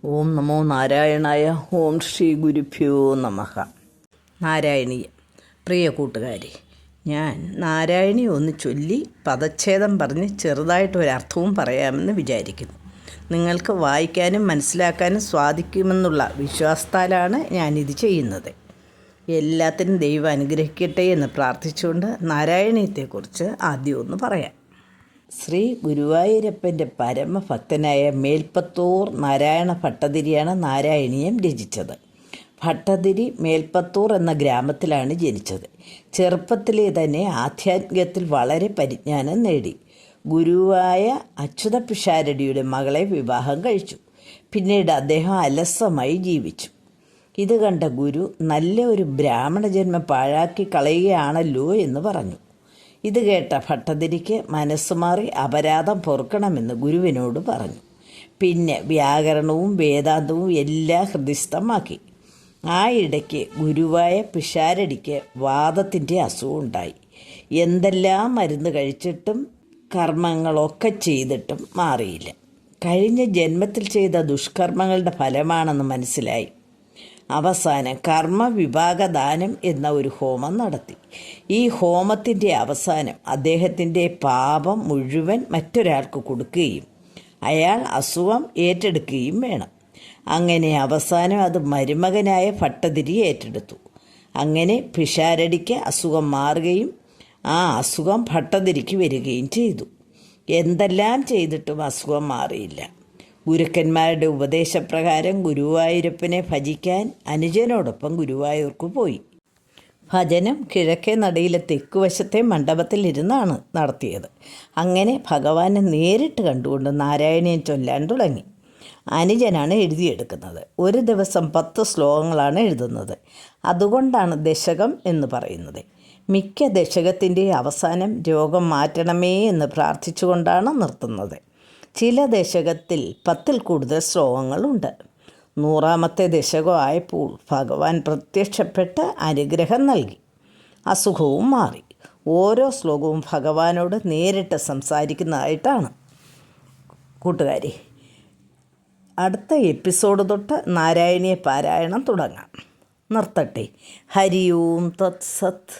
ഓം നമോ നാരായണായ. ഓം ശ്രീ ഗുരുഭ്യോ നമഃ. നാരായണീയം. പ്രിയ കൂട്ടുകാരെ, ഞാൻ നാരായണി ഒന്ന് ചൊല്ലി പദച്ഛേദം പറഞ്ഞ് ചെറുതായിട്ടൊരർത്ഥവും പറയാമെന്ന് വിചാരിക്കുന്നു. നിങ്ങൾക്ക് വായിക്കാനും മനസ്സിലാക്കാനും സാധിക്കുമെന്നുള്ള വിശ്വാസത്താലാണ് ഞാനിത് ചെയ്യുന്നത്. എല്ലാത്തിനും ദൈവം അനുഗ്രഹിക്കട്ടെ എന്ന് പ്രാർത്ഥിച്ചുകൊണ്ട് നാരായണീയത്തെക്കുറിച്ച് ആദ്യം ഒന്ന് പറയാം. ശ്രീ ഗുരുവായൂരപ്പൻ്റെ പരമഭക്തനായ മേൽപ്പത്തൂർ നാരായണ ഭട്ടതിരിയാണ് നാരായണീയം രചിച്ചത്. ഭട്ടതിരി മേൽപ്പത്തൂർ എന്ന ഗ്രാമത്തിലാണ് ജനിച്ചത്. ചെറുപ്പത്തിലെ തന്നെ ആധ്യാത്മികത്തിൽ വളരെ പരിജ്ഞാനം നേടി. ഗുരുവായ അച്യുത പിഷാരടിയുടെ മകളെ വിവാഹം കഴിച്ചു. പിന്നീട് അദ്ദേഹം അലസമായി ജീവിച്ചു. ഇത് കണ്ട ഗുരു നല്ല ഒരു ബ്രാഹ്മണ ജന്മം പാഴാക്കി കളയുകയാണല്ലോ എന്ന് പറഞ്ഞു. ഇത് കേട്ട ഭട്ടതിരിക്ക് മനസ്സുമാറി അപരാധം പൊറുക്കണമെന്ന് ഗുരുവിനോട് പറഞ്ഞു. പിന്നെ വ്യാകരണവും വേദാന്തവും എല്ലാം ഹൃദിസ്ഥമാക്കി. ആ ഇടയ്ക്ക് ഗുരുവായ പിഷാരടിക്ക് വാദത്തിൻ്റെ അസുഖമുണ്ടായി. എന്തെല്ലാം മരുന്ന് കഴിച്ചിട്ടും കർമ്മങ്ങളൊക്കെ ചെയ്തിട്ടും മാറിയില്ല. കഴിഞ്ഞ ജന്മത്തിൽ ചെയ്ത ദുഷ്കർമ്മങ്ങളുടെ ഫലമാണെന്ന് മനസ്സിലായി. അവസാനം കർമ്മവിഭാഗദാനം എന്ന ഒരു ഹോമം നടത്തി. ഈ ഹോമത്തിൻ്റെ അവസാനം അദ്ദേഹത്തിൻ്റെ പാപം മുഴുവൻ മറ്റൊരാൾക്ക് കൊടുക്കുകയും അയാൾ അസുഖം ഏറ്റെടുക്കുകയും വേണം. അങ്ങനെ അവസാനം അത് മരുമകനായ ഭട്ടതിരി ഏറ്റെടുത്തു. അങ്ങനെ പിഷാരടിക്ക് അസുഖം മാറുകയും ആ അസുഖം ഭട്ടതിരിക്ക് വരികയും ചെയ്തു. എന്തെല്ലാം ചെയ്തിട്ടും അസുഖം മാറിയില്ല. ഗുരുക്കന്മാരുടെ ഉപദേശപ്രകാരം ഗുരുവായൂരപ്പനെ ഭജിക്കാൻ അനുജനോടൊപ്പം ഗുരുവായൂർക്ക് പോയി. ഭജനം കിഴക്കേ നടയിലെ തെക്കുവശത്തെ മണ്ഡപത്തിലിരുന്നാണ് നടത്തിയത്. അങ്ങനെ ഭഗവാനെ നേരിട്ട് കണ്ടുകൊണ്ട് നാരായണീയം ചൊല്ലാൻ തുടങ്ങി. അനുജനാണ് എഴുതിയെടുക്കുന്നത്. ഒരു ദിവസം 10 ശ്ലോകങ്ങളാണ് എഴുതുന്നത്. അതുകൊണ്ടാണ് ദശകം എന്ന് പറയുന്നത്. മിക്ക ദശകത്തിൻ്റെ അവസാനം രോഗം മാറ്റണമേ എന്ന് പ്രാർത്ഥിച്ചുകൊണ്ടാണ് നിർത്തുന്നത്. ചില ദശകത്തിൽ 10ൽ കൂടുതൽ ശ്ലോകങ്ങളുണ്ട്. 100ാമത്തെ ദശകമായപ്പോൾ ഭഗവാൻ പ്രത്യക്ഷപ്പെട്ട് അനുഗ്രഹം നൽകി. അസുഖവും മാറി. ഓരോ ശ്ലോകവും ഭഗവാനോട് നേരിട്ട് സംസാരിക്കുന്നതായിട്ടാണ്. കൂട്ടുകാരെ, അടുത്ത എപ്പിസോഡ് തൊട്ട് നാരായണീയ പാരായണം തുടങ്ങാം. നിർത്തട്ടെ. ഹരി ഓം തത് സത്.